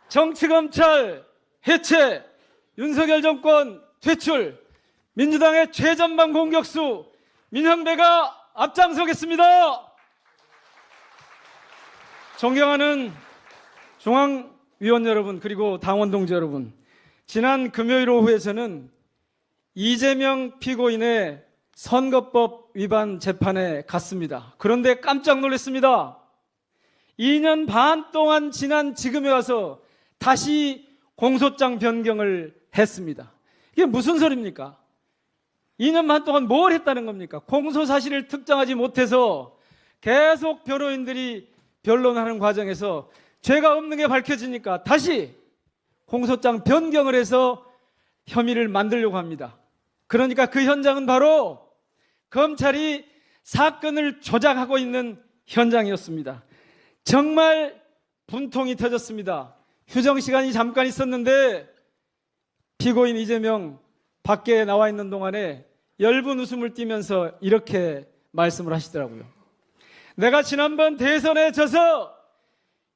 정치검찰 해체, 윤석열 정권 퇴출, 민주당의 최전방 공격수 민형배가 앞장서겠습니다. 존경하는 중앙위원 여러분, 그리고 당원 동지 여러분, 지난 금요일 오후에서는 이재명 피고인의 선거법 위반 재판에 갔습니다. 그런데 깜짝 놀랐습니다. 2년 반 동안 지난 지금에 와서 다시 공소장 변경을 했습니다. 이게 무슨 소리입니까? 2년 반 동안 뭘 했다는 겁니까? 공소 사실을 특정하지 못해서 계속 변호인들이 변론하는 과정에서 죄가 없는 게 밝혀지니까 다시 공소장 변경을 해서 혐의를 만들려고 합니다. 그러니까 그 현장은 바로 검찰이 사건을 조작하고 있는 현장이었습니다. 정말 분통이 터졌습니다. 휴정 시간이 잠깐 있었는데 피고인 이재명 밖에 나와 있는 동안에 엷은 웃음을 띠면서 이렇게 말씀을 하시더라고요. 내가 지난번 대선에 져서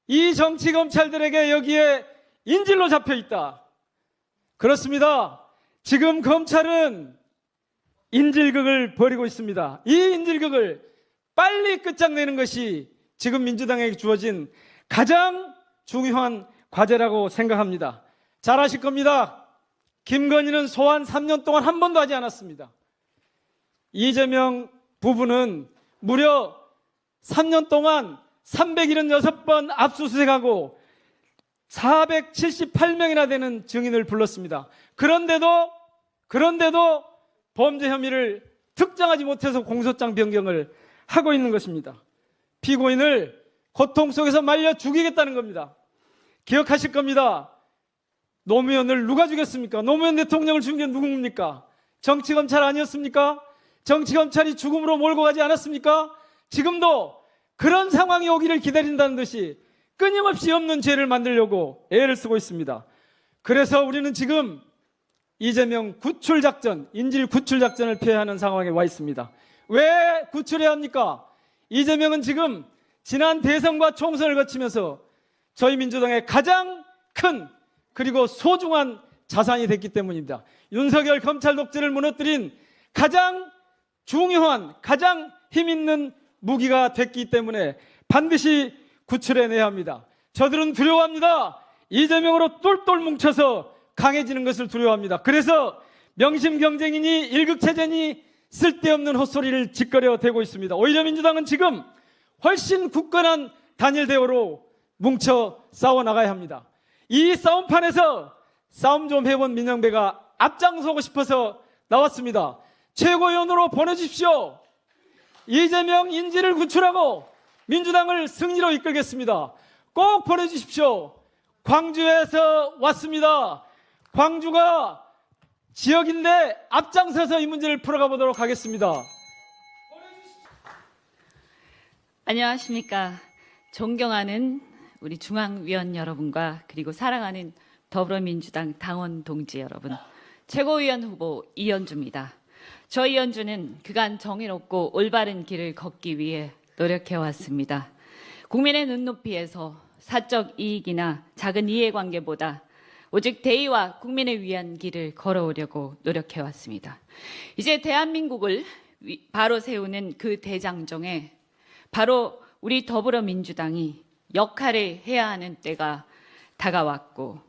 이 정치검찰들에게 여기에 인질로 잡혀 있다. 그렇습니다. 지금 검찰은 인질극을 벌이고 있습니다. 이 인질극을 빨리 끝장내는 것이 지금 민주당에게 주어진 가장 중요한 과제라고 생각합니다. 잘 아실 겁니다. 김건희는 소환 3년 동안 한 번도 하지 않았습니다. 이재명 부부는 무려 3년 동안 376번 압수수색하고 478명이나 되는 증인을 불렀습니다. 그런데도 범죄 혐의를 특정하지 못해서 공소장 변경을 하고 있는 것입니다. 피고인을 고통 속에서 말려 죽이겠다는 겁니다. 기억하실 겁니다. 노무현을 누가 죽였습니까? 노무현 대통령을 죽인 게 누굽니까? 정치검찰 아니었습니까? 정치검찰이 죽음으로 몰고 가지 않았습니까? 지금도 그런 상황이 오기를 기다린다는 듯이 끊임없이 없는 죄를 만들려고 애를 쓰고 있습니다. 그래서 우리는 지금 이재명 구출작전, 인질 구출작전을 펴야 하는 상황에 와 있습니다. 왜 구출해야 합니까? 이재명은 지금 지난 대선과 총선을 거치면서 저희 민주당의 가장 큰 그리고 소중한 자산이 됐기 때문입니다. 윤석열 검찰 독재를 무너뜨린 가장 중요한, 가장 힘있는 무기가 됐기 때문에 반드시 구출해내야 합니다. 저들은 두려워합니다. 이재명으로 똘똘 뭉쳐서 강해지는 것을 두려워합니다. 그래서 명심경쟁이니 일극체제니 쓸데없는 헛소리를 짓거려 대고 있습니다. 오히려 민주당은 지금 훨씬 굳건한 단일 대우로 뭉쳐 싸워나가야 합니다. 이 싸움판에서 싸움 좀 해본 민형배가 앞장서고 싶어서 나왔습니다. 최고위원으로 보내주십시오. 이재명 인질을 구출하고 민주당을 승리로 이끌겠습니다. 꼭 보내주십시오. 광주에서 왔습니다. 광주가 지역인데 앞장서서 이 문제를 풀어가 보도록 하겠습니다. 안녕하십니까. 존경하는 우리 중앙위원 여러분과 그리고 사랑하는 더불어민주당 당원 동지 여러분, 최고위원 후보 이현주입니다. 저 이현주는 그간 정의롭고 올바른 길을 걷기 위해 노력해왔습니다. 국민의 눈높이에서 사적 이익이나 작은 이해관계보다 오직 대의와 국민을 위한 길을 걸어오려고 노력해왔습니다. 이제 대한민국을 바로 세우는 그 대장정에 바로 우리 더불어민주당이 역할을 해야 하는 때가 다가왔고,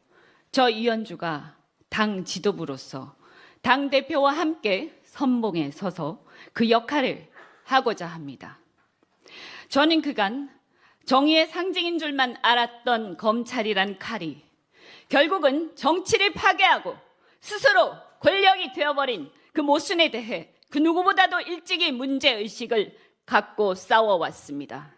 저 이현주가 당 지도부로서 당 대표와 함께 선봉에 서서 그 역할을 하고자 합니다. 저는 그간 정의의 상징인 줄만 알았던 검찰이란 칼이 결국은 정치를 파괴하고 스스로 권력이 되어버린 그 모순에 대해 그 누구보다도 일찍이 문제의식을 갖고 싸워왔습니다.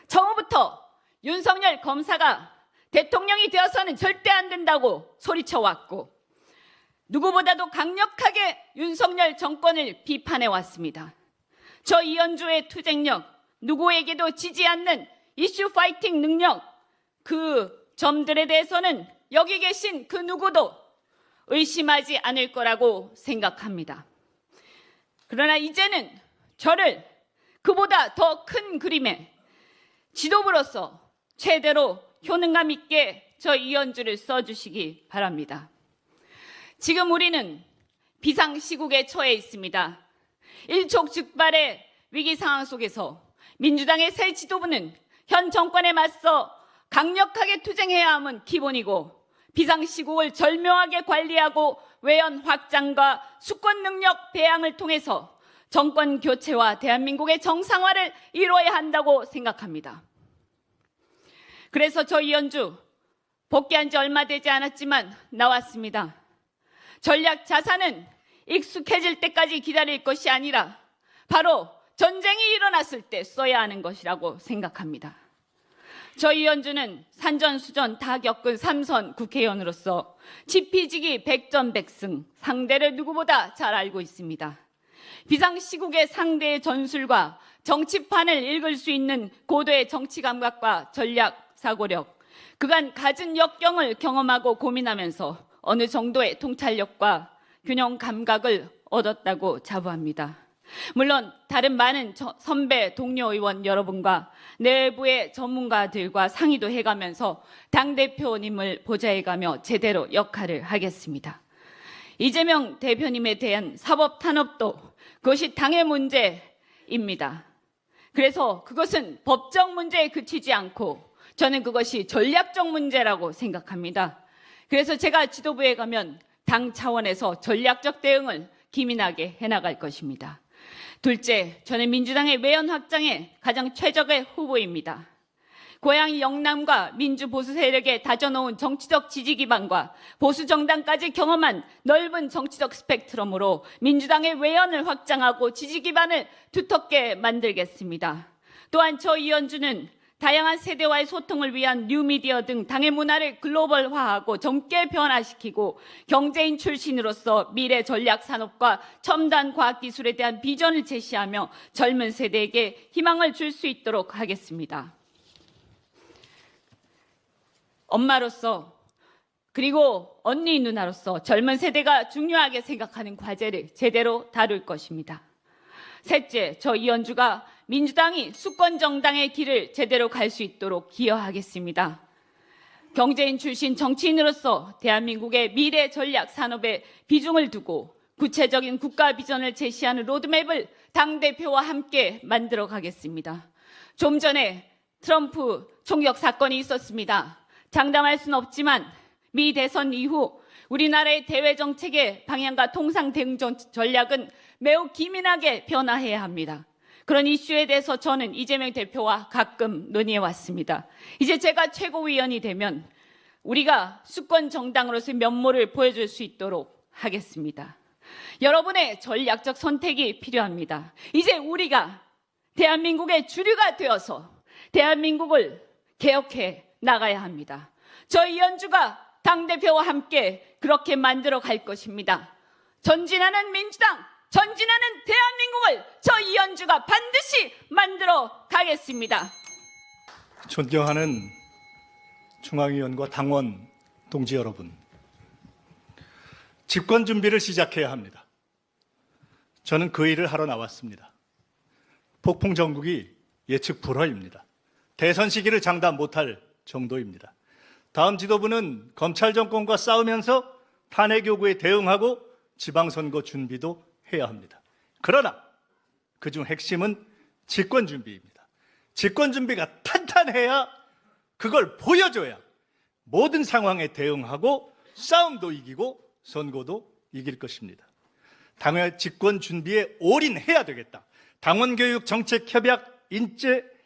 처음부터 윤석열 검사가 대통령이 되어서는 절대 안 된다고 소리쳐왔고, 누구보다도 강력하게 윤석열 정권을 비판해왔습니다. 저 이현주의 투쟁력, 누구에게도 지지 않는 이슈 파이팅 능력, 그 점들에 대해서는 여기 계신 그 누구도 의심하지 않을 거라고 생각합니다. 그러나 이제는 저를 그보다 더 큰 그림의 지도부로서 최대로 효능감 있게 저 이연주를 써주시기 바랍니다. 지금 우리는 비상시국에 처해 있습니다. 일촉즉발의 위기 상황 속에서 민주당의 새 지도부는 현 정권에 맞서 강력하게 투쟁해야 함은 기본이고, 비상시국을 절묘하게 관리하고 외연 확장과 수권 능력 배양을 통해서 정권 교체와 대한민국의 정상화를 이루어야 한다고 생각합니다. 그래서 저 이연주 복귀한 지 얼마 되지 않았지만 나왔습니다. 전략 자산은 익숙해질 때까지 기다릴 것이 아니라 바로 전쟁이 일어났을 때 써야 하는 것이라고 생각합니다. 저 이연주는 산전수전 다 겪은 3선 국회의원으로서 지피지기 백전백승, 상대를 누구보다 잘 알고 있습니다. 비상시국의 상대의 전술과 정치판을 읽을 수 있는 고도의 정치 감각과 전략 사고력, 그간 갖은 역경을 경험하고 고민하면서 어느 정도의 통찰력과 균형 감각을 얻었다고 자부합니다. 물론 다른 많은 선배 동료 의원 여러분과 내부의 전문가들과 상의도 해가면서 당대표님을 보좌해가며 제대로 역할을 하겠습니다. 이재명 대표님에 대한 사법 탄압도 그것이 당의 문제입니다. 그래서 그것은 법적 문제에 그치지 않고 저는 그것이 전략적 문제라고 생각합니다. 그래서 제가 지도부에 가면 당 차원에서 전략적 대응을 기민하게 해나갈 것입니다. 둘째, 저는 민주당의 외연 확장에 가장 최적의 후보입니다. 고향 영남과 민주보수 세력에 다져놓은 정치적 지지 기반과 보수 정당까지 경험한 넓은 정치적 스펙트럼으로 민주당의 외연을 확장하고 지지 기반을 두텁게 만들겠습니다. 또한 저 이연주는 다양한 세대와의 소통을 위한 뉴미디어 등 당의 문화를 글로벌화하고 젊게 변화시키고 경제인 출신으로서 미래 전략 산업과 첨단 과학기술에 대한 비전을 제시하며 젊은 세대에게 희망을 줄 수 있도록 하겠습니다. 엄마로서 그리고 언니 누나로서 젊은 세대가 중요하게 생각하는 과제를 제대로 다룰 것입니다. 셋째, 저 이연주가 민주당이 수권 정당의 길을 제대로 갈 수 있도록 기여하겠습니다. 경제인 출신 정치인으로서 대한민국의 미래 전략 산업에 비중을 두고 구체적인 국가 비전을 제시하는 로드맵을 당대표와 함께 만들어 가겠습니다. 좀 전에 트럼프 총격 사건이 있었습니다. 장담할 수는 없지만 미 대선 이후 우리나라의 대외 정책의 방향과 통상 대응 전략은 매우 기민하게 변화해야 합니다. 그런 이슈에 대해서 저는 이재명 대표와 가끔 논의해 왔습니다. 이제 제가 최고위원이 되면 우리가 수권 정당으로서의 면모를 보여줄 수 있도록 하겠습니다. 여러분의 전략적 선택이 필요합니다. 이제 우리가 대한민국의 주류가 되어서 대한민국을 개혁해 나가야 합니다. 저 이연주가 당대표와 함께 그렇게 만들어 갈 것입니다. 전진하는 민주당, 전진하는 대한민국을 저 이연주가 반드시 만들어 가겠습니다. 존경하는 중앙위원과 당원 동지 여러분, 집권 준비를 시작해야 합니다. 저는 그 일을 하러 나왔습니다. 폭풍 정국이 예측 불허입니다. 대선 시기를 장담 못할 정도입니다. 다음 지도부는 검찰 정권과 싸우면서 탄핵 요구에 대응하고 지방선거 준비도 해야 합니다. 그러나 그중 핵심은 집권 준비입니다. 집권 준비가 탄탄해야 그걸 보여줘야 모든 상황에 대응하고 싸움도 이기고 선거도 이길 것입니다. 당의 집권 준비에 올인해야 되겠다. 당원교육, 정책협약,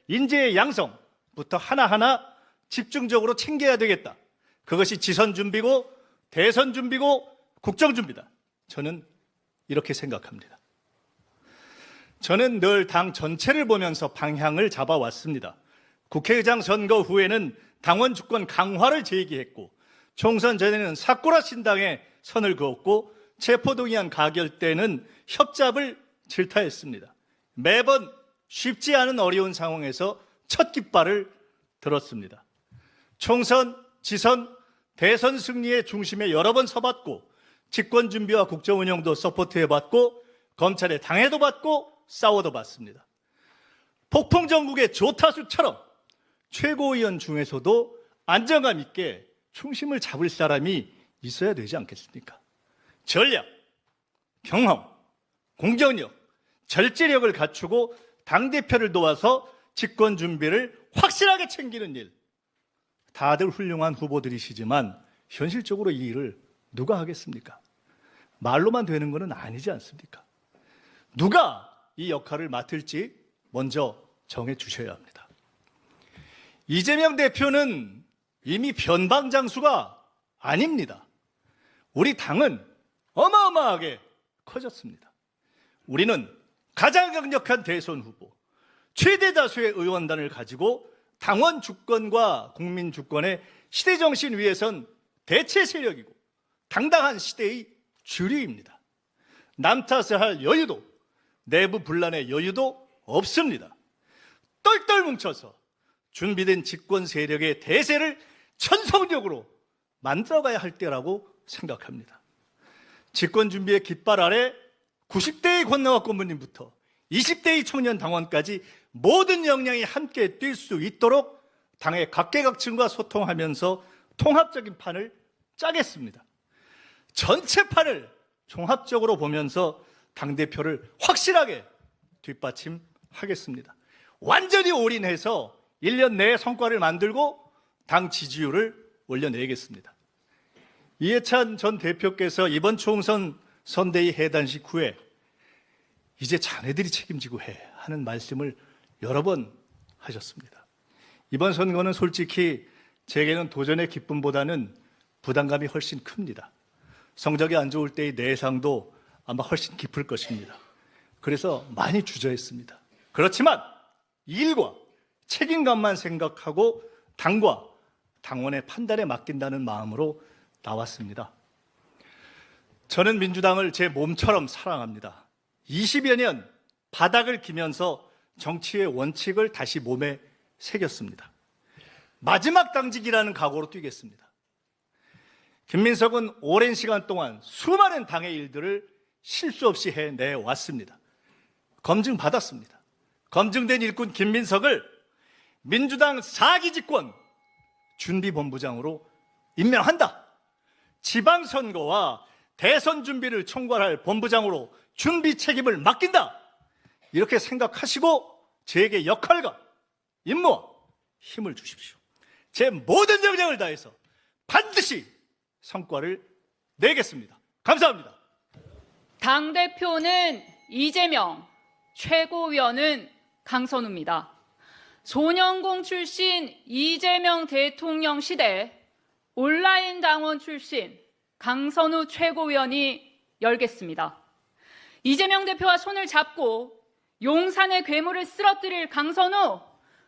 인재의 양성부터 하나하나 집중적으로 챙겨야 되겠다. 그것이 지선 준비고 대선 준비고 국정 준비다. 저는 이렇게 생각합니다. 저는 늘 당 전체를 보면서 방향을 잡아왔습니다. 국회의장 선거 후에는 당원 주권 강화를 제기했고 총선 전에는 사쿠라 신당에 선을 그었고 체포동의안 가결 때는 협잡을 질타했습니다. 매번 쉽지 않은 어려운 상황에서 첫 깃발을 들었습니다. 총선, 지선, 대선 승리의 중심에 여러 번 서봤고 집권 준비와 국정 운영도 서포트해봤고 검찰의 당해도 받고 싸워도 봤습니다. 폭풍 정국의 조타수처럼 최고위원 중에서도 안정감 있게 중심을 잡을 사람이 있어야 되지 않겠습니까? 전략, 경험, 공격력, 절제력을 갖추고 당대표를 도와서 집권 준비를 확실하게 챙기는 일. 다들 훌륭한 후보들이시지만 현실적으로 이 일을 누가 하겠습니까? 말로만 되는 것은 아니지 않습니까? 누가 이 역할을 맡을지 먼저 정해 주셔야 합니다. 이재명 대표는 이미 변방장수가 아닙니다. 우리 당은 어마어마하게 커졌습니다. 우리는 가장 강력한 대선 후보, 최대 다수의 의원단을 가지고 당원 주권과 국민 주권의 시대 정신 위에선 대체 세력이고 당당한 시대의 주류입니다. 남 탓을 할 여유도, 내부 분란의 여유도 없습니다. 똘똘 뭉쳐서 준비된 집권 세력의 대세를 전속력으로 만들어가야 할 때라고 생각합니다. 집권 준비의 깃발 아래 90대의 권나와 고문님부터 20대의 청년 당원까지 모든 역량이 함께 뛸 수 있도록 당의 각계각층과 소통하면서 통합적인 판을 짜겠습니다. 전체 판을 종합적으로 보면서 당대표를 확실하게 뒷받침하겠습니다. 완전히 올인해서 1년 내에 성과를 만들고 당 지지율을 올려내겠습니다. 이해찬 전 대표께서 이번 총선 선대위 해단식 후에 이제 자네들이 책임지고 해 하는 말씀을 여러 번 하셨습니다. 이번 선거는 솔직히 제게는 도전의 기쁨보다는 부담감이 훨씬 큽니다. 성적이 안 좋을 때의 내상도 아마 훨씬 깊을 것입니다. 그래서 많이 주저했습니다. 그렇지만 일과 책임감만 생각하고 당과 당원의 판단에 맡긴다는 마음으로 나왔습니다. 저는 민주당을 제 몸처럼 사랑합니다. 20여 년 바닥을 기면서 정치의 원칙을 다시 몸에 새겼습니다. 마지막 당직이라는 각오로 뛰겠습니다. 김민석은 오랜 시간 동안 수많은 당의 일들을 실수 없이 해내왔습니다. 검증받았습니다. 검증된 일꾼 김민석을 민주당 4기 집권 준비본부장으로 임명한다. 지방선거와 대선 준비를 총괄할 본부장으로 준비 책임을 맡긴다. 이렇게 생각하시고 제게 역할과 임무와 힘을 주십시오. 제 모든 역량을 다해서 반드시 성과를 내겠습니다. 감사합니다. 당대표는 이재명, 최고위원은 강선우입니다. 소년공 출신 이재명 대통령 시대 온라인 당원 출신 강선우 최고위원이 열겠습니다. 이재명 대표와 손을 잡고 용산의 괴물을 쓰러뜨릴 강선우,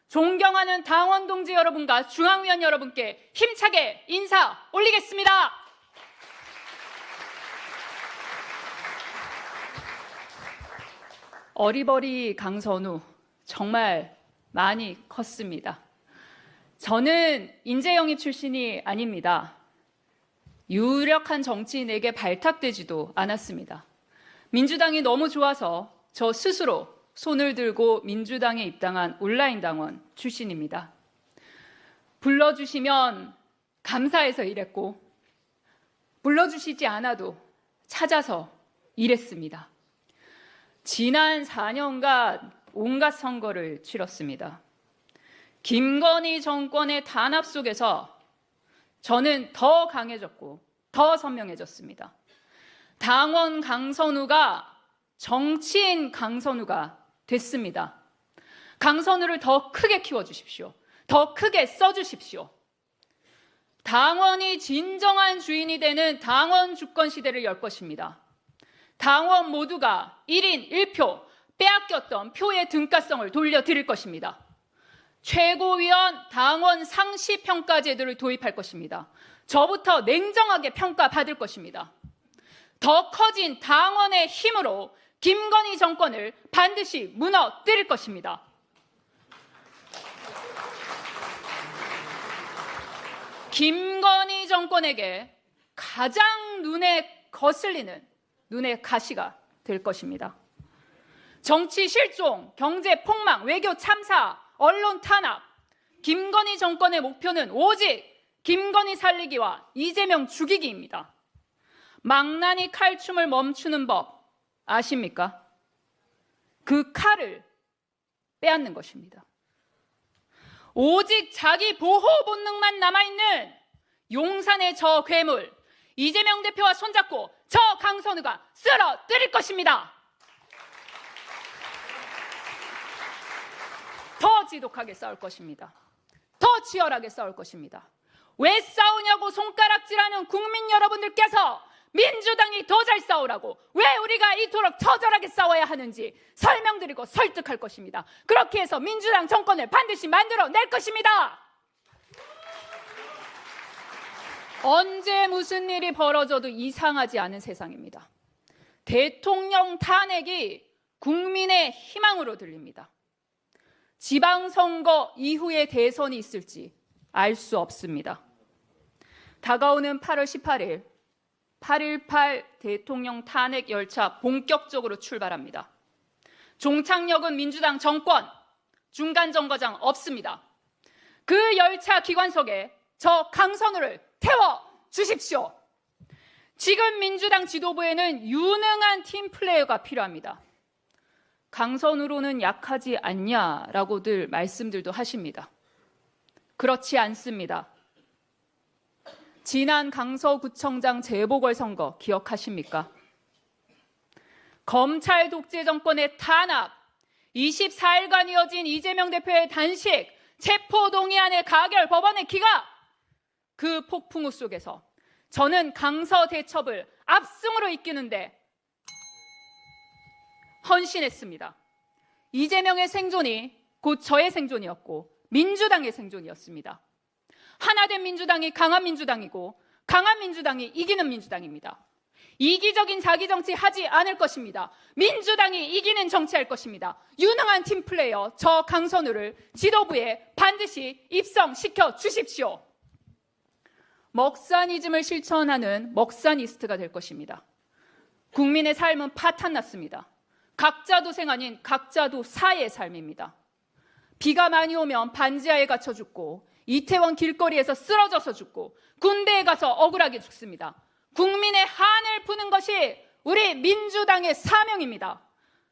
존경하는 당원 동지 여러분과 중앙위원 여러분께 힘차게 인사 올리겠습니다. 어리버리 강선우, 정말 많이 컸습니다. 저는 인재영입 출신이 아닙니다. 유력한 정치인에게 발탁되지도 않았습니다. 민주당이 너무 좋아서 저 스스로 손을 들고 민주당에 입당한 온라인 당원 출신입니다. 불러주시면 감사해서 일했고, 불러주시지 않아도 찾아서 일했습니다. 지난 4년간 온갖 선거를 치렀습니다. 김건희 정권의 단합 속에서 저는 더 강해졌고 더 선명해졌습니다. 당원 강선우가 정치인 강선우가 됐습니다. 강선우를 더 크게 키워주십시오. 더 크게 써주십시오. 당원이 진정한 주인이 되는 당원 주권 시대를 열 것입니다. 당원 모두가 1인 1표 빼앗겼던 표의 등가성을 돌려드릴 것입니다. 최고위원 당원 상시 평가 제도를 도입할 것입니다. 저부터 냉정하게 평가받을 것입니다. 더 커진 당원의 힘으로 김건희 정권을 반드시 무너뜨릴 것입니다. 김건희 정권에게 가장 눈에 거슬리는 눈의 가시가 될 것입니다. 정치 실종, 경제 폭망, 외교 참사, 언론 탄압, 김건희 정권의 목표는 오직 김건희 살리기와 이재명 죽이기입니다. 망나니 칼춤을 멈추는 법 아십니까? 그 칼을 빼앗는 것입니다. 오직 자기 보호 본능만 남아있는 용산의 저 괴물 이재명 대표와 손잡고 저 강선우가 쓰러뜨릴 것입니다. 더 지독하게 싸울 것입니다. 더 치열하게 싸울 것입니다. 왜 싸우냐고 손가락질하는 국민 여러분들께서 민주당이 더 잘 싸우라고 왜 우리가 이토록 처절하게 싸워야 하는지 설명드리고 설득할 것입니다. 그렇게 해서 민주당 정권을 반드시 만들어낼 것입니다. 언제 무슨 일이 벌어져도 이상하지 않은 세상입니다. 대통령 탄핵이 국민의 희망으로 들립니다. 지방선거 이후에 대선이 있을지 알 수 없습니다. 다가오는 8월 18일 8.18 대통령 탄핵 열차 본격적으로 출발합니다. 종착역은 민주당 정권, 중간 정거장 없습니다. 그 열차 기관석에 저 강선우를 태워 주십시오. 지금 민주당 지도부에는 유능한 팀 플레이어가 필요합니다. 강선우로는 약하지 않냐라고들 말씀들도 하십니다. 그렇지 않습니다. 지난 강서구청장 재보궐선거 기억하십니까? 검찰 독재 정권의 탄압, 24일간 이어진 이재명 대표의 단식, 체포동의안의 가결, 법원의 기각, 그 폭풍우 속에서 저는 강서 대첩을 압승으로 이끄는데 헌신했습니다. 이재명의 생존이 곧 저의 생존이었고 민주당의 생존이었습니다. 하나된 민주당이 강한 민주당이고 강한 민주당이 이기는 민주당입니다. 이기적인 자기정치 하지 않을 것입니다. 민주당이 이기는 정치할 것입니다. 유능한 팀플레이어 저 강선우를 지도부에 반드시 입성시켜 주십시오. 먹사니즘을 실천하는 먹사니스트가 될 것입니다. 국민의 삶은 파탄났습니다. 각자도생 아닌 각자도사의 삶입니다. 비가 많이 오면 반지하에 갇혀 죽고 이태원 길거리에서 쓰러져서 죽고 군대에 가서 억울하게 죽습니다. 국민의 한을 푸는 것이 우리 민주당의 사명입니다.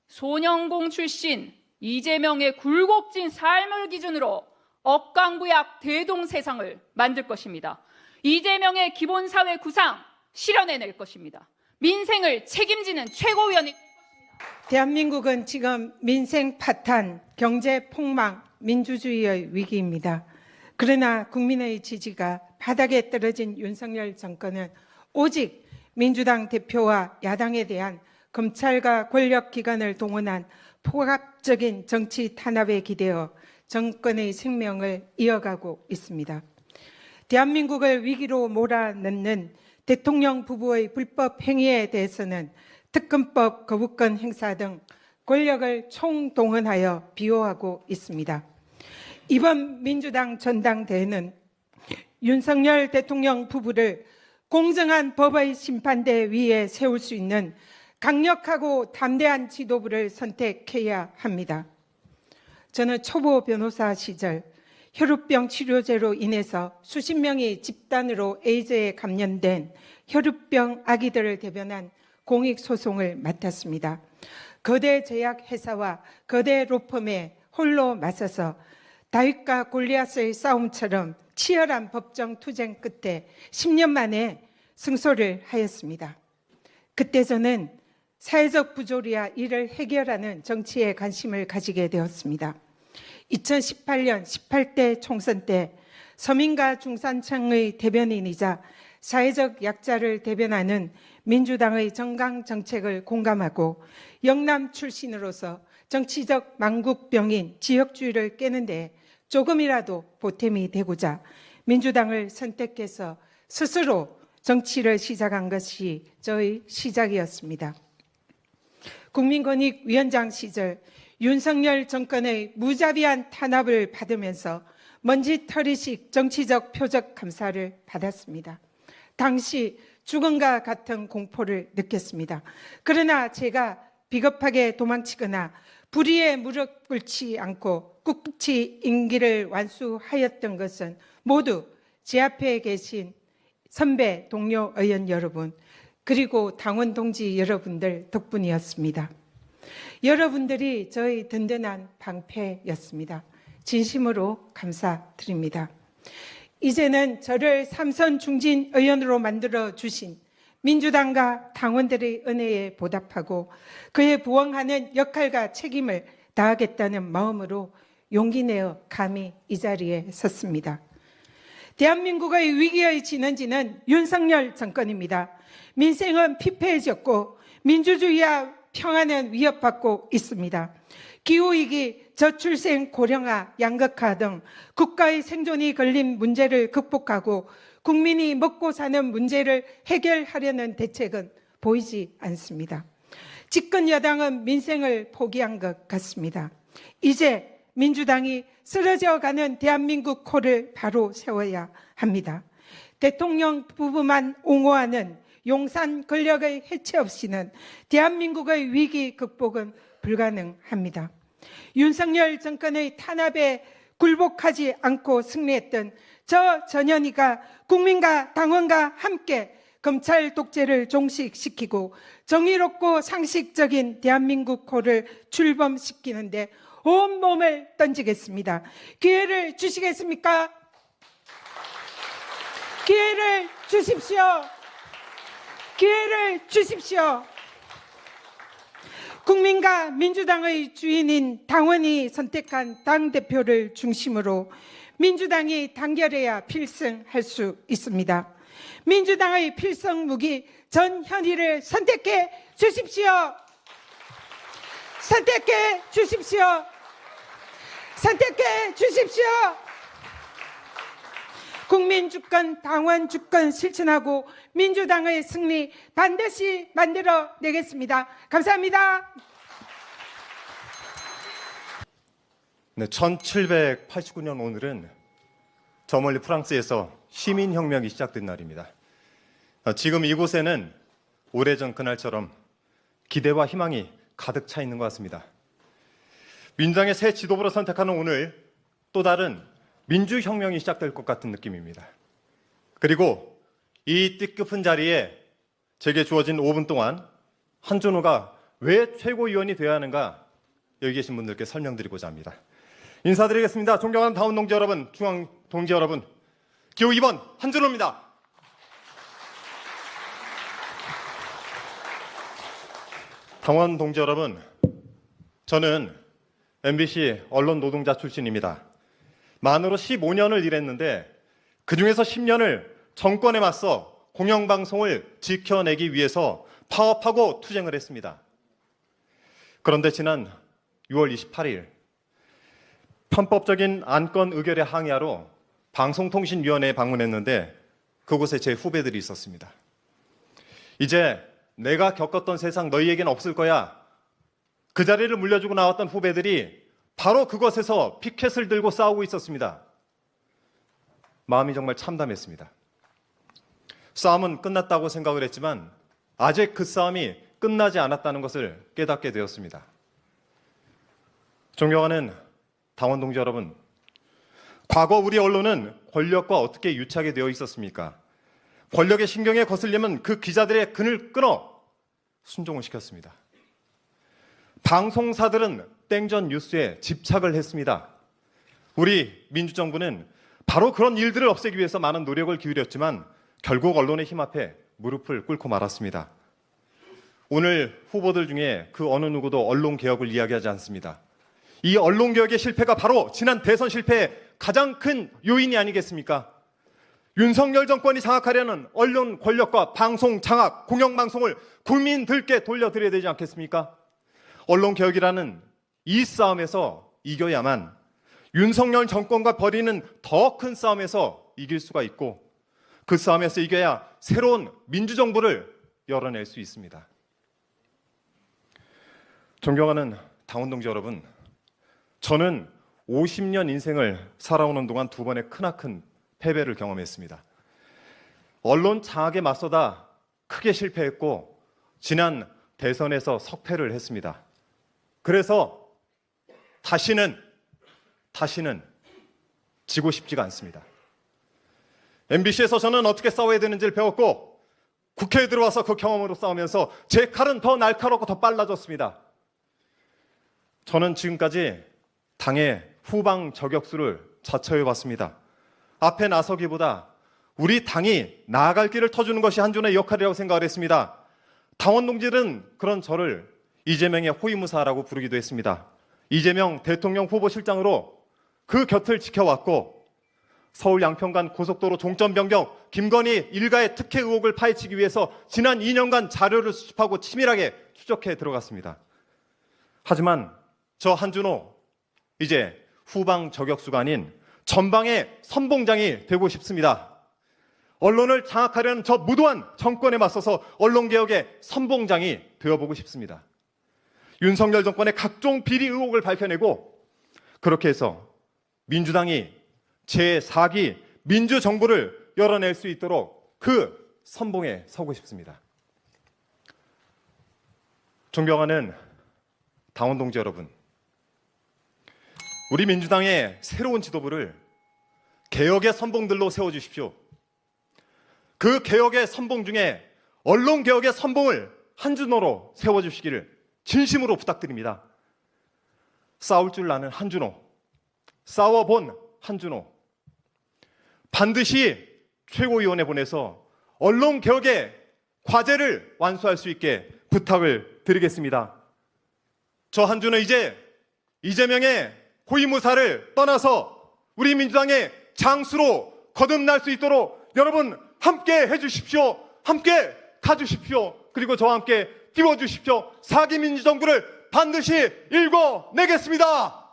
소년공 출신 이재명의 굴곡진 삶을 기준으로 억강부약 대동세상을 만들 것입니다. 이재명의 기본사회 구상 실현해낼 것입니다. 민생을 책임지는 최고위원이 대한민국은 지금 민생 파탄, 경제 폭망, 민주주의의 위기입니다. 그러나 국민의 지지가 바닥에 떨어진 윤석열 정권은 오직 민주당 대표와 야당에 대한 검찰과 권력기관을 동원한 포괄적인 정치 탄압에 기대어 정권의 생명을 이어가고 있습니다. 대한민국을 위기로 몰아넣는 대통령 부부의 불법 행위에 대해서는 특검법 거부권 행사 등 권력을 총동원하여 비호하고 있습니다. 이번 민주당 전당대회는 윤석열 대통령 부부를 공정한 법의 심판대 위에 세울 수 있는 강력하고 담대한 지도부를 선택해야 합니다. 저는 초보 변호사 시절 혈우병 치료제로 인해서 수십 명이 집단으로 에이즈에 감염된 혈우병 아기들을 대변한 공익소송을 맡았습니다. 거대 제약회사와 거대 로펌에 홀로 맞서서 다윗과 골리앗의 싸움처럼 치열한 법정 투쟁 끝에 10년 만에 승소를 하였습니다. 그때 저는 사회적 부조리와 이를 해결하는 정치에 관심을 가지게 되었습니다. 2018년 18대 총선 때 서민과 중산층의 대변인이자 사회적 약자를 대변하는 민주당의 정강 정책을 공감하고 영남 출신으로서 정치적 망국병인 지역주의를 깨는 데 조금이라도 보탬이 되고자 민주당을 선택해서 스스로 정치를 시작한 것이 저의 시작이었습니다. 국민권익위원장 시절 윤석열 정권의 무자비한 탄압을 받으면서 먼지털이식 정치적 표적 감사를 받았습니다. 당시 죽음과 같은 공포를 느꼈습니다. 그러나 제가 비겁하게 도망치거나 불의에 무릎 꿇지 않고 꿋꿋이 임기를 완수하였던 것은 모두 제 앞에 계신 선배 동료 의원 여러분, 그리고 당원 동지 여러분들 덕분이었습니다. 여러분들이 저희 든든한 방패였습니다. 진심으로 감사드립니다. 이제는 저를 삼선 중진 의원으로 만들어 주신 민주당과 당원들의 은혜에 보답하고 그에 부응하는 역할과 책임을 다하겠다는 마음으로 용기 내어 감히 이 자리에 섰습니다. 대한민국의 위기의 진원지는 윤석열 정권입니다. 민생은 피폐해졌고 민주주의와 평화는 위협받고 있습니다. 기후위기, 저출생 고령화, 양극화 등 국가의 생존이 걸린 문제를 극복하고 국민이 먹고 사는 문제를 해결하려는 대책은 보이지 않습니다. 집권 여당은 민생을 포기한 것 같습니다. 이제 민주당이 쓰러져가는 대한민국 코를 바로 세워야 합니다. 대통령 부부만 옹호하는 용산 권력의 해체 없이는 대한민국의 위기 극복은 불가능합니다. 윤석열 정권의 탄압에 굴복하지 않고 승리했던 저 전현희가 국민과 당원과 함께 검찰 독재를 종식시키고 정의롭고 상식적인 대한민국 코를 출범시키는데 온몸을 던지겠습니다. 기회를 주시겠습니까? 기회를 주십시오. 기회를 주십시오. 국민과 민주당의 주인인 당원이 선택한 당대표를 중심으로 민주당이 단결해야 필승할 수 있습니다. 민주당의 필승 무기 전현희를 선택해 주십시오. 선택해 주십시오. 선택해 주십시오. 국민 주권, 당원 주권 실천하고 민주당의 승리 반드시 만들어내겠습니다. 감사합니다. 네, 1789년 오늘은 저 멀리 프랑스에서 시민혁명이 시작된 날입니다. 지금 이곳에는 오래전 그날처럼 기대와 희망이 가득 차 있는 것 같습니다. 민주당의 새 지도부로 선택하는 오늘 또 다른 민주혁명이 시작될 것 같은 느낌입니다. 그리고 이 뜻깊은 자리에 제게 주어진 5분 동안 한준호가 왜 최고위원이 되어야 하는가 여기 계신 분들께 설명드리고자 합니다. 인사드리겠습니다. 존경하는 당원 동지 여러분, 중앙 동지 여러분, 기호 2번 한준호입니다. 당원 동지 여러분, 저는 MBC 언론 노동자 출신입니다. 만으로 15년을 일했는데 그중에서 10년을 정권에 맞서 공영방송을 지켜내기 위해서 파업하고 투쟁을 했습니다. 그런데 지난 6월 28일 편법적인 안건 의결에 항의하러 방송통신위원회에 방문했는데 그곳에 제 후배들이 있었습니다. 이제 내가 겪었던 세상 너희에겐 없을 거야. 그 자리를 물려주고 나왔던 후배들이 바로 그곳에서 피켓을 들고 싸우고 있었습니다. 마음이 정말 참담했습니다. 싸움은 끝났다고 생각을 했지만 아직 그 싸움이 끝나지 않았다는 것을 깨닫게 되었습니다. 존경하는 당원 동지 여러분, 과거 우리 언론은 권력과 어떻게 유착이 되어 있었습니까? 권력의 신경에 거슬리면 그 기자들의 그늘 끊어 순종을 시켰습니다. 방송사들은 땡전 뉴스에 집착을 했습니다. 우리 민주정부는 바로 그런 일들을 없애기 위해서 많은 노력을 기울였지만 결국 언론의 힘 앞에 무릎을 꿇고 말았습니다. 오늘 후보들 중에 그 어느 누구도 언론개혁을 이야기하지 않습니다. 이 언론개혁의 실패가 바로 지난 대선 실패의 가장 큰 요인이 아니겠습니까? 윤석열 정권이 장악하려는 언론 권력과 방송 장악, 공영방송을 국민들께 돌려드려야 되지 않겠습니까? 언론개혁이라는 이 싸움에서 이겨야만 윤석열 정권과 벌이는 더 큰 싸움에서 이길 수가 있고 그 싸움에서 이겨야 새로운 민주정부를 열어낼 수 있습니다. 존경하는 당원 동지 여러분, 저는 50년 인생을 살아오는 동안 2번의 크나큰 패배를 경험했습니다. 언론 장악에 맞서다 크게 실패했고 지난 대선에서 석패를 했습니다. 그래서 다시는 지고 싶지가 않습니다. MBC에서 저는 어떻게 싸워야 되는지를 배웠고 국회에 들어와서 그 경험으로 싸우면서 제 칼은 더 날카롭고 더 빨라졌습니다. 저는 지금까지 당의 후방 저격수를 자처해 왔습니다. 앞에 나서기보다 우리 당이 나아갈 길을 터주는 것이 한준호의 역할이라고 생각을 했습니다. 당원 동지들은 그런 저를 이재명의 호위무사라고 부르기도 했습니다. 이재명 대통령 후보실장으로 그 곁을 지켜왔고 서울 양평간 고속도로 종점 변경, 김건희 일가의 특혜 의혹을 파헤치기 위해서 지난 2년간 자료를 수집하고 치밀하게 추적해 들어갔습니다. 하지만 저 한준호 이제 후방 저격수가 아닌 전방의 선봉장이 되고 싶습니다. 언론을 장악하려는 저 무도한 정권에 맞서서 언론개혁의 선봉장이 되어보고 싶습니다. 윤석열 정권의 각종 비리 의혹을 밝혀내고 그렇게 해서 민주당이 제4기 민주정부를 열어낼 수 있도록 그 선봉에 서고 싶습니다. 존경하는 당원 동지 여러분, 우리 민주당의 새로운 지도부를 개혁의 선봉들로 세워주십시오. 그 개혁의 선봉 중에 언론개혁의 선봉을 한준호로 세워주시기를 진심으로 부탁드립니다. 싸울 줄 아는 한준호, 싸워본 한준호, 반드시 최고위원회 보내서 언론개혁의 과제를 완수할 수 있게 부탁을 드리겠습니다. 저 한준호 이제 이재명의 호위무사를 떠나서 우리 민주당의 장수로 거듭날 수 있도록 여러분 함께 해주십시오. 함께 가주십시오. 그리고 저와 함께 띄워주십시오. 4기 민주정부를 반드시 일궈내겠습니다.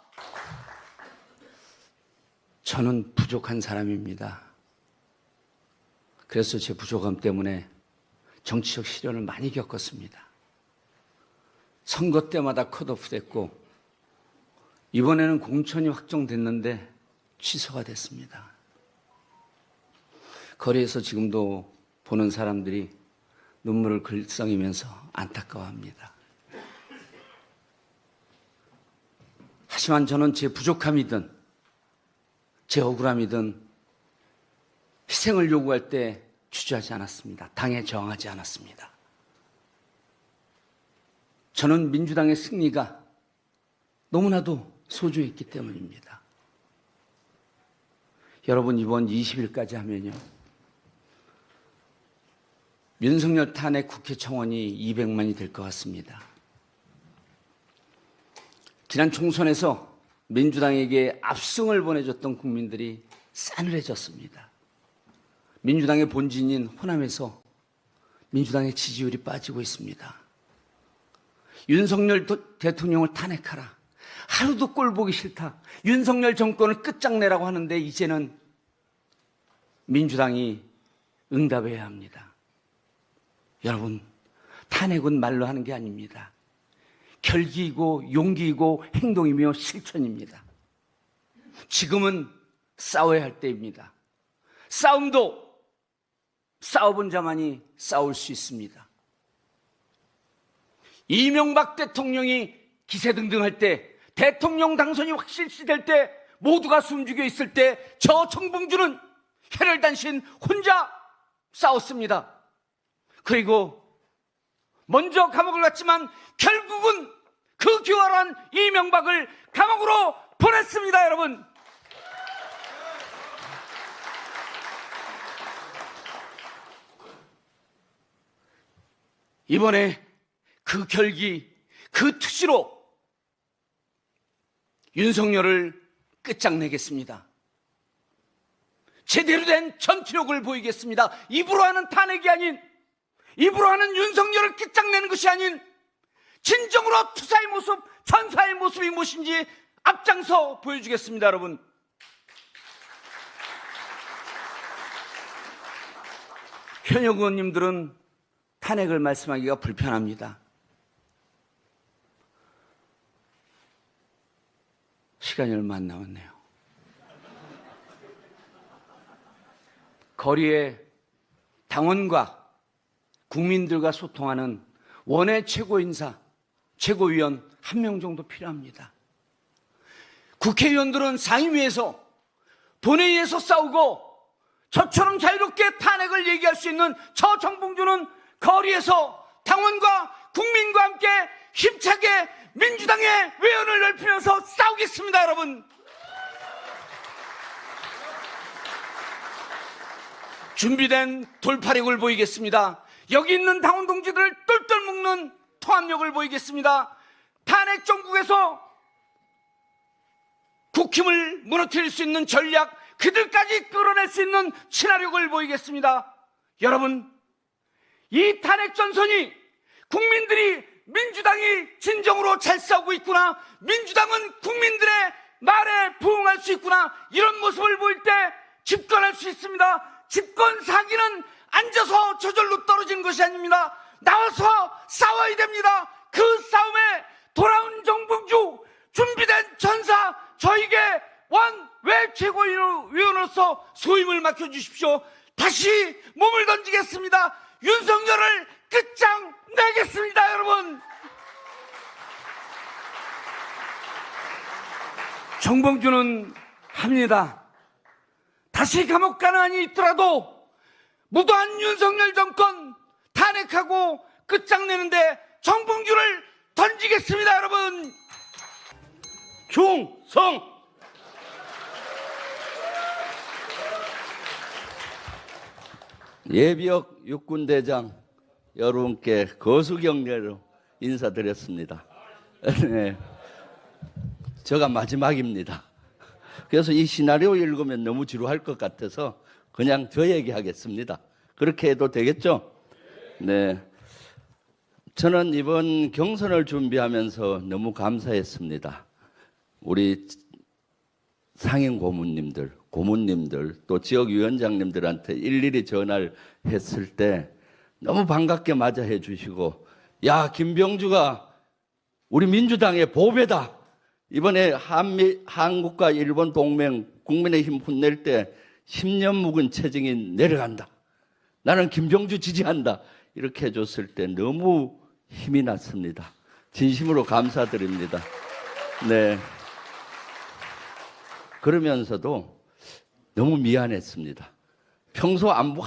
저는 부족한 사람입니다. 그래서 제 부족함 때문에 정치적 시련을 많이 겪었습니다. 선거 때마다 컷오프됐고 이번에는 공천이 확정됐는데 취소가 됐습니다. 거리에서 지금도 보는 사람들이 눈물을 글썽이면서 안타까워합니다. 하지만 저는 제 부족함이든 제 억울함이든 희생을 요구할 때 주저하지 않았습니다. 당에 저항하지 않았습니다. 저는 민주당의 승리가 너무나도 소중했기 때문입니다. 여러분, 이번 20일까지 하면요, 윤석열 탄핵 국회 청원이 200만이 될 것 같습니다. 지난 총선에서 민주당에게 압승을 보내줬던 국민들이 싸늘해졌습니다. 민주당의 본진인 호남에서 민주당의 지지율이 빠지고 있습니다. 윤석열 대통령을 탄핵하라. 하루도 꼴 보기 싫다. 윤석열 정권을 끝장내라고 하는데 이제는 민주당이 응답해야 합니다. 여러분, 탄핵은 말로 하는 게 아닙니다. 결기이고 용기이고 행동이며 실천입니다. 지금은 싸워야 할 때입니다. 싸움도 싸워본 자만이 싸울 수 있습니다. 이명박 대통령이 기세등등할 때, 대통령 당선이 확실시될 때, 모두가 숨죽여 있을 때 저 정봉주는 혈혈단신 혼자 싸웠습니다. 그리고 먼저 감옥을 갔지만 결국은 그 교활한 이명박을 감옥으로 보냈습니다, 여러분. 이번에 그 결기, 그 투시로 윤석열을 끝장내겠습니다. 제대로 된 전투력을 보이겠습니다. 입으로 하는 탄핵이 아닌, 입으로 하는 윤석열을 끝장내는 것이 아닌 진정으로 투사의 모습, 천사의 모습이 무엇인지 앞장서 보여주겠습니다, 여러분. 현역 의원님들은 탄핵을 말씀하기가 불편합니다. 시간이 얼마 안 남았네요. 거리에 당원과 국민들과 소통하는 원외 최고인사, 최고위원 1명 정도 필요합니다. 국회의원들은 상임위에서, 본회의에서 싸우고 저처럼 자유롭게 탄핵을 얘기할 수 있는 저 정봉주는 거리에서 당원과 국민과 함께 힘차게 민주당의 외연을 넓히면서 싸우겠습니다, 여러분. 준비된 돌파력을 보이겠습니다. 여기 있는 당원 동지들을 똘똘 묶는 통합력을 보이겠습니다. 탄핵 정국에서 국힘을 무너뜨릴 수 있는 전략, 그들까지 끌어낼 수 있는 친화력을 보이겠습니다. 여러분, 이 탄핵 전선이 국민들이 민주당이 진정으로 잘 싸우고 있구나, 민주당은 국민들의 말에 부응할 수 있구나, 이런 모습을 보일 때 집권할 수 있습니다. 집권 사기는 앉아서 저절로 떨어지는 것이 아닙니다. 나와서 싸워야 됩니다. 그 싸움에 돌아온 정봉주, 준비된 전사, 저에게 원외 최고위원으로서 소임을 맡겨주십시오. 다시 몸을 던지겠습니다. 윤석열을 끝장내겠습니다, 여러분. 정봉주는 합니다. 다시 감옥 가는 한이 있더라도 무도한 윤석열 정권 탄핵하고 끝장내는데 정봉주를 던지겠습니다, 여러분. 충성! 예비역 육군대장 여러분께 거수경례로 인사드렸습니다. 네, 제가 마지막입니다. 그래서 이 시나리오 읽으면 너무 지루할 것 같아서 그냥 저 얘기하겠습니다. 그렇게 해도 되겠죠? 네, 저는 이번 경선을 준비하면서 너무 감사했습니다. 우리 상임 고문님들, 또 지역위원장님들한테 일일이 전화를 했을 때 너무 반갑게 맞이해 주시고, 야, 김병주가 우리 민주당의 보배다. 이번에 한국과 일본 동맹 국민의힘 혼낼 때 10년 묵은 체증이 내려간다. 나는 김병주 지지한다. 이렇게 해줬을 때 너무 힘이 났습니다. 진심으로 감사드립니다. 네. 그러면서도 너무 미안했습니다. 평소 안부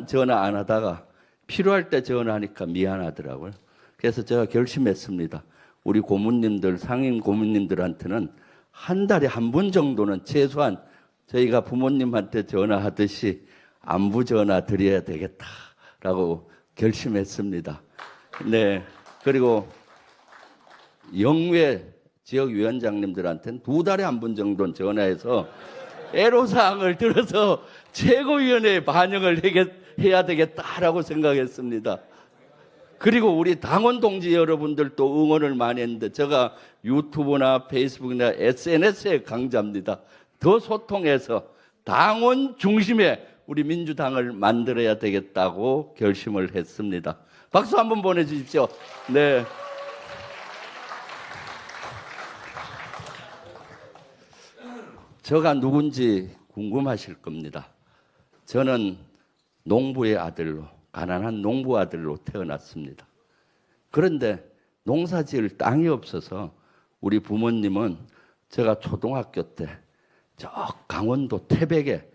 전화 안 하다가 필요할 때 전화하니까 미안하더라고요. 그래서 제가 결심했습니다. 우리 고문님들, 상임 고문님들한테는 한 달에 한 번 정도는 최소한 저희가 부모님한테 전화하듯이 안부 전화 드려야 되겠다라고 결심했습니다. 네. 그리고 영외 지역위원장님들한테는 2달에 한 번 정도는 전화해서 애로사항을 들어서 최고위원회에 반영을 해야 되겠다라고 생각했습니다. 그리고 우리 당원 동지 여러분들도 응원을 많이 했는데 제가 유튜브나 페이스북이나 SNS에 강자입니다. 더 소통해서 당원 중심의 우리 민주당을 만들어야 되겠다고 결심을 했습니다. 박수 한번 보내주십시오. 네. 제가 누군지 궁금하실 겁니다. 저는 농부의 아들로, 가난한 농부 아들로 태어났습니다. 그런데 농사 지을 땅이 없어서 우리 부모님은 제가 초등학교 때 저 강원도 태백에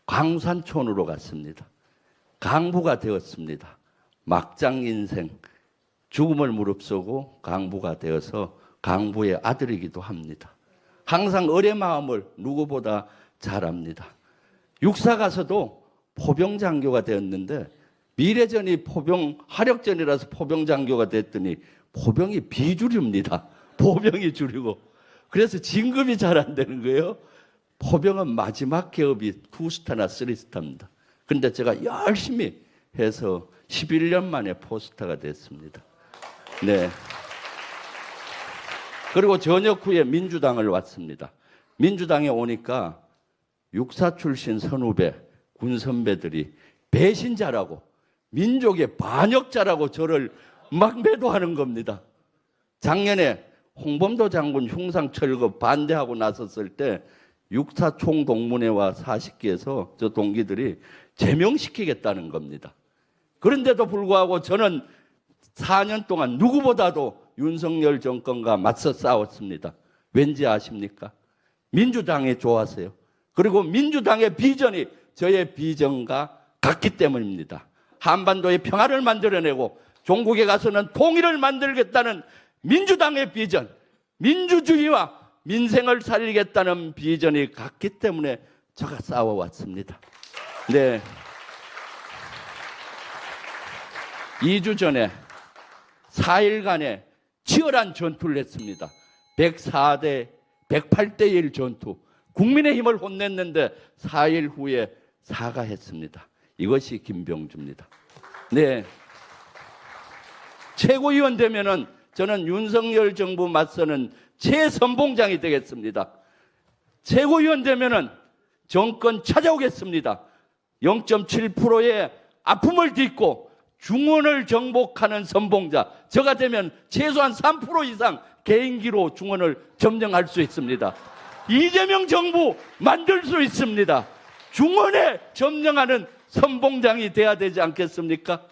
광산촌으로 갔습니다. 강부가 되었습니다. 막장 인생, 죽음을 무릅쓰고 강부가 되어서 강부의 아들이기도 합니다. 항상 어뢰 마음을 누구보다 잘 압니다. 육사 가서도 포병장교가 되었는데 미래전이 하력전이라서 포병장교가 됐더니 포병이 비주류입니다. 포병이 주류고. 그래서 진급이 잘 안 되는 거예요. 포병은 마지막 계급이 2스타나 3스타입니다. 근데 제가 열심히 해서 11년 만에 포스타가 됐습니다. 네. 그리고 전역 후에 민주당을 왔습니다. 민주당에 오니까 육사 출신 선후배, 군 선배들이 배신자라고, 민족의 반역자라고 저를 막 매도하는 겁니다. 작년에 홍범도 장군 흉상 철거 반대하고 나섰을 때 육사 총동문회와 40기에서 저 동기들이 제명시키겠다는 겁니다. 그런데도 불구하고 저는 4년 동안 누구보다도 윤석열 정권과 맞서 싸웠습니다. 왠지 아십니까? 민주당에 좋아서요. 그리고 민주당의 비전이 저의 비전과 같기 때문입니다. 한반도의 평화를 만들어내고 종국에 가서는 통일을 만들겠다는 민주당의 비전, 민주주의와 민생을 살리겠다는 비전이 같기 때문에 제가 싸워왔습니다. 네. 2주 전에 4일간의 치열한 전투를 했습니다. 104대 108대 1 전투. 국민의힘을 혼냈는데 4일 후에 사과했습니다. 이것이 김병주입니다. 네. 최고위원 되면은 저는 윤석열 정부 맞서는 최선봉장이 되겠습니다. 최고위원 되면은 정권 찾아오겠습니다. 0.7%의 아픔을 딛고 중원을 정복하는 선봉자. 저가 되면 최소한 3% 이상 개인기로 중원을 점령할 수 있습니다. 이재명 정부 만들 수 있습니다. 중원에 점령하는 선봉장이 돼야 되지 않겠습니까?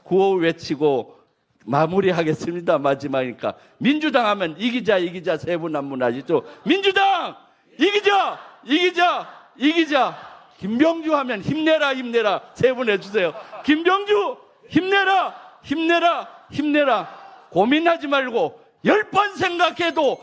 구호 외치고 마무리하겠습니다. 마지막이니까. 민주당 하면 이기자 이기자 세분한문 아시죠? 민주당 이기자 이기자 이기자. 김병주 하면 힘내라 힘내라 세분 해주세요. 김병주 힘내라 힘내라 힘내라. 고민하지 말고 10번 생각해도